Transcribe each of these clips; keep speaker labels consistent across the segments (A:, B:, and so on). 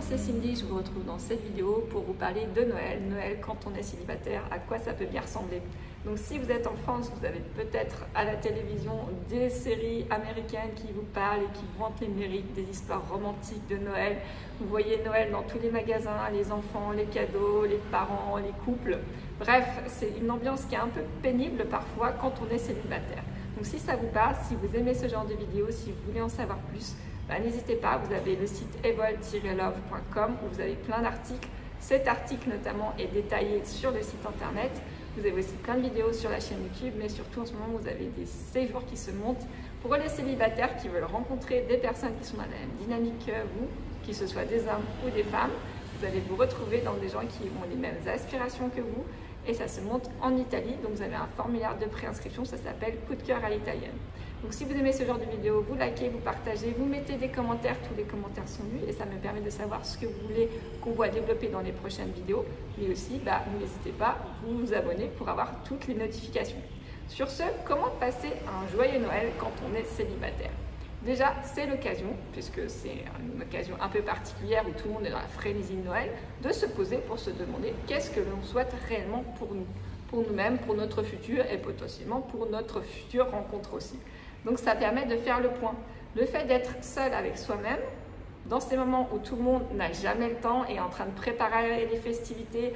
A: c'est Cindy, je vous retrouve dans cette vidéo pour vous parler de Noël. Noël quand on est célibataire, à quoi ça peut bien ressembler. Donc si vous êtes en France, vous avez peut-être à la télévision des séries américaines qui vous parlent et qui vantent les mérites des histoires romantiques de Noël. Vous voyez Noël dans tous les magasins, les enfants, les cadeaux, les parents, les couples. Bref, c'est une ambiance qui est un peu pénible parfois quand on est célibataire. Donc si ça vous parle, si vous aimez ce genre de vidéos, si vous voulez en savoir plus, n'hésitez pas, vous avez le site evol-love.com où vous avez plein d'articles. Cet article notamment est détaillé sur le site internet. Vous avez aussi plein de vidéos sur la chaîne YouTube, mais surtout en ce moment vous avez des séjours qui se montent pour les célibataires qui veulent rencontrer des personnes qui sont dans la même dynamique que vous, que ce soit des hommes ou des femmes. Vous allez vous retrouver dans des gens qui ont les mêmes aspirations que vous et ça se monte en Italie. Donc vous avez un formulaire de préinscription, ça s'appelle Coup de cœur à l'italienne. Donc si vous aimez ce genre de vidéo, vous likez, vous partagez, vous mettez des commentaires, tous les commentaires sont lus et ça me permet de savoir ce que vous voulez qu'on voit développer dans les prochaines vidéos. Mais aussi, n'hésitez pas, vous abonner pour avoir toutes les notifications. Sur ce, comment passer un joyeux Noël quand on est célibataire? Déjà, c'est l'occasion, puisque c'est une occasion un peu particulière où tout le monde est dans la frénésie de Noël, de se poser pour se demander qu'est-ce que l'on souhaite réellement pour nous, pour nous-mêmes, pour notre futur et potentiellement pour notre future rencontre aussi. Donc ça permet de faire le point. Le fait d'être seul avec soi-même, dans ces moments où tout le monde n'a jamais le temps et est en train de préparer les festivités,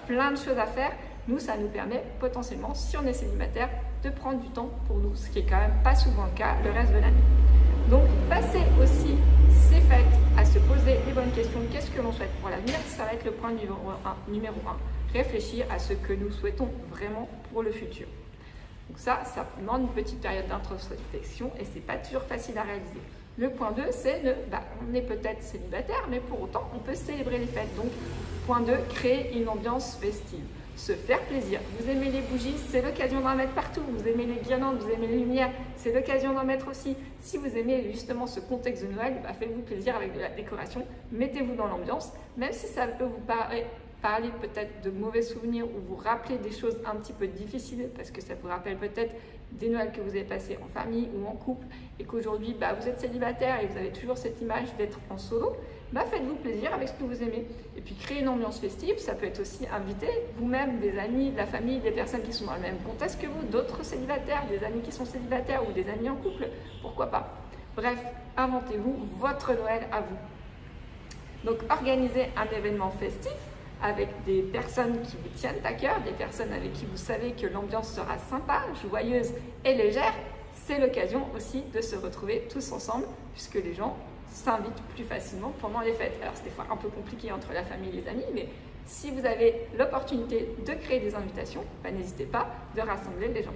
A: plein de choses à faire, nous, ça nous permet potentiellement, si on est célibataire, de prendre du temps pour nous, ce qui est quand même pas souvent le cas le reste de l'année. Donc, passer aussi ces fêtes à se poser les bonnes questions, qu'est-ce que l'on souhaite pour l'avenir, ça va être le point numéro 1. Réfléchir à ce que nous souhaitons vraiment pour le futur. Donc ça demande une petite période d'introspection et c'est pas toujours facile à réaliser. Le point 2, c'est on est peut-être célibataire, mais pour autant, on peut célébrer les fêtes. Donc, point 2, créer une ambiance festive. Se faire plaisir. Vous aimez les bougies, c'est l'occasion d'en mettre partout. Vous aimez les guirlandes, vous aimez les lumières, c'est l'occasion d'en mettre aussi. Si vous aimez justement ce contexte de Noël, faites-vous plaisir avec de la décoration, mettez-vous dans l'ambiance, même si ça peut vous parler peut-être de mauvais souvenirs ou vous rappeler des choses un petit peu difficiles parce que ça vous rappelle peut-être des Noëls que vous avez passés en famille ou en couple et qu'aujourd'hui vous êtes célibataire et vous avez toujours cette image d'être en solo, faites-vous plaisir avec ce que vous aimez. Et puis créer une ambiance festive, ça peut être aussi inviter vous-même des amis, de la famille, des personnes qui sont dans le même contexte que vous, d'autres célibataires, des amis qui sont célibataires ou des amis en couple, pourquoi pas. Bref, inventez-vous votre Noël à vous. Donc organisez un événement festif avec des personnes qui vous tiennent à cœur, des personnes avec qui vous savez que l'ambiance sera sympa, joyeuse et légère, c'est l'occasion aussi de se retrouver tous ensemble puisque les gens s'invitent plus facilement pendant les fêtes. Alors c'est des fois un peu compliqué entre la famille et les amis, mais si vous avez l'opportunité de créer des invitations, n'hésitez pas de rassembler les gens.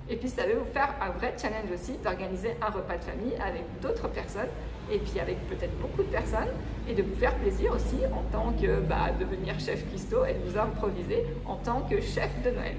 A: Et puis ça va vous faire un vrai challenge aussi d'organiser un repas de famille avec d'autres personnes et puis avec peut-être beaucoup de personnes et de vous faire plaisir aussi en tant que devenir chef cuistot et de vous improviser en tant que chef de Noël.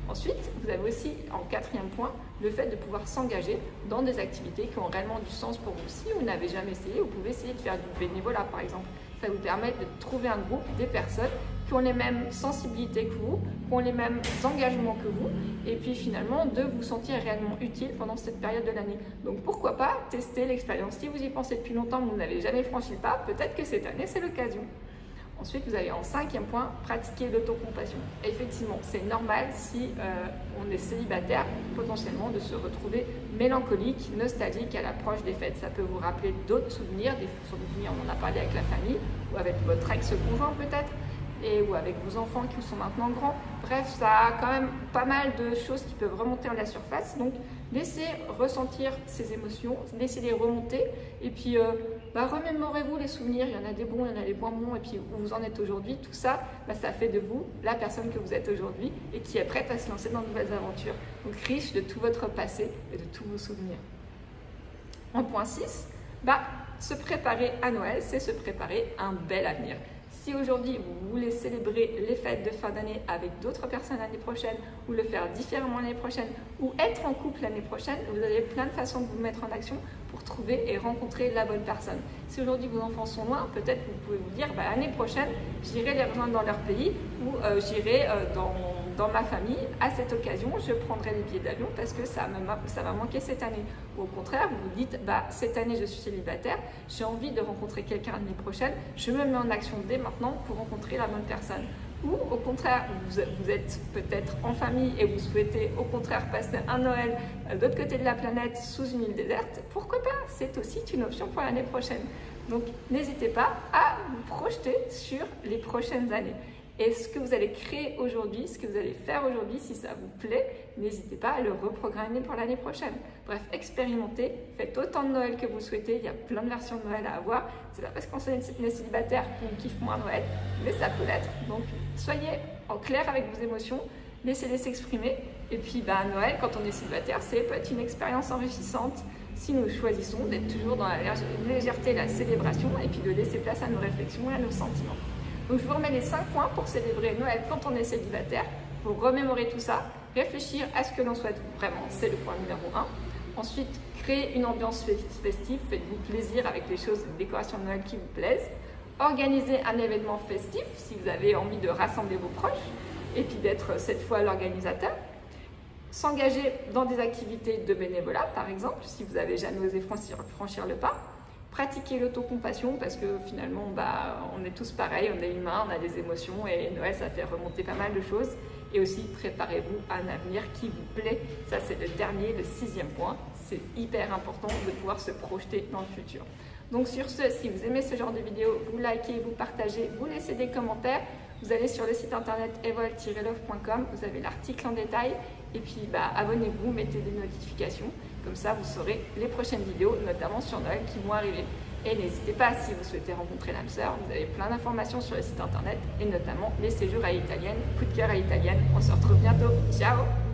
A: Ensuite, vous avez aussi en 4e point le fait de pouvoir s'engager dans des activités qui ont réellement du sens pour vous. Si vous n'avez jamais essayé, vous pouvez essayer de faire du bénévolat par exemple. Ça vous permet de trouver un groupe, des personnes qui ont les mêmes sensibilités que vous, qui ont les mêmes engagements que vous, et puis finalement de vous sentir réellement utile pendant cette période de l'année. Donc pourquoi pas tester l'expérience. Si vous y pensez depuis longtemps, mais vous n'avez jamais franchi le pas, peut-être que cette année c'est l'occasion. Ensuite, vous avez en 5e point, pratiquer l'autocompassion. Effectivement, c'est normal si on est célibataire, potentiellement de se retrouver mélancolique, nostalgique à l'approche des fêtes. Ça peut vous rappeler d'autres souvenirs, des souvenirs, on en a parlé avec la famille, ou avec votre ex-conjoint peut-être, ou avec vos enfants qui sont maintenant grands. Bref, ça a quand même pas mal de choses qui peuvent remonter à la surface. Donc, laissez ressentir ces émotions, laissez-les remonter. Et puis, remémorez-vous les souvenirs. Il y en a des bons, il y en a des moins bons. Et puis, où vous en êtes aujourd'hui, tout ça, ça fait de vous la personne que vous êtes aujourd'hui et qui est prête à se lancer dans de nouvelles aventures. Donc, riche de tout votre passé et de tous vos souvenirs. En point 6, se préparer à Noël, c'est se préparer à un bel avenir. Si aujourd'hui vous voulez célébrer les fêtes de fin d'année avec d'autres personnes l'année prochaine ou le faire différemment l'année prochaine ou être en couple l'année prochaine, vous avez plein de façons de vous mettre en action pour trouver et rencontrer la bonne personne. Si aujourd'hui vos enfants sont loin, peut-être vous pouvez vous dire l'année prochaine j'irai les rejoindre dans leur pays ou j'irai dans dans ma famille, à cette occasion, je prendrai les billets d'avion parce que ça m'a manqué cette année. Ou au contraire, vous vous dites, bah, cette année je suis célibataire, j'ai envie de rencontrer quelqu'un l'année prochaine, je me mets en action dès maintenant pour rencontrer la bonne personne. Ou au contraire, vous êtes peut-être en famille et vous souhaitez au contraire passer un Noël de l'autre côté de la planète sous une île déserte, pourquoi pas? C'est aussi une option pour l'année prochaine. Donc n'hésitez pas à vous projeter sur les prochaines années. Et ce que vous allez créer aujourd'hui, ce que vous allez faire aujourd'hui, si ça vous plaît, n'hésitez pas à le reprogrammer pour l'année prochaine. Bref, expérimentez, faites autant de Noël que vous souhaitez, il y a plein de versions de Noël à avoir. C'est pas parce qu'on est célibataire qu'on kiffe moins Noël, mais ça peut l'être. Donc soyez en clair avec vos émotions, laissez-les s'exprimer. Et puis bah, Noël, quand on est célibataire, c'est peut être une expérience enrichissante si nous choisissons d'être toujours dans la légèreté, la célébration, et puis de laisser place à nos réflexions et à nos sentiments. Donc je vous remets les 5 points pour célébrer Noël quand on est célibataire. Pour remémorer tout ça, réfléchir à ce que l'on souhaite vraiment, c'est le point numéro 1. Ensuite, créer une ambiance festive, faites-vous plaisir avec les choses, les décorations de Noël qui vous plaisent. Organisez un événement festif si vous avez envie de rassembler vos proches et puis d'être cette fois l'organisateur. S'engager dans des activités de bénévolat, par exemple, si vous n'avez jamais osé franchir le pas. Pratiquer l'autocompassion parce que finalement, bah, on est tous pareils, on est humains, on a des émotions et Noël, ça fait remonter pas mal de choses. Et aussi, préparez-vous à un avenir qui vous plaît. Ça, c'est le dernier, le 6e point. C'est hyper important de pouvoir se projeter dans le futur. Donc sur ce, si vous aimez ce genre de vidéo, vous likez, vous partagez, vous laissez des commentaires. Vous allez sur le site internet evol-love.com, vous avez l'article en détail. Et puis, bah, abonnez-vous, mettez des notifications. Comme ça, vous saurez les prochaines vidéos, notamment sur Noël, qui vont arriver. Et n'hésitez pas, si vous souhaitez rencontrer l'âme sœur, vous avez plein d'informations sur le site internet, et notamment les séjours à l'italienne, coup de cœur à l'italienne. On se retrouve bientôt. Ciao!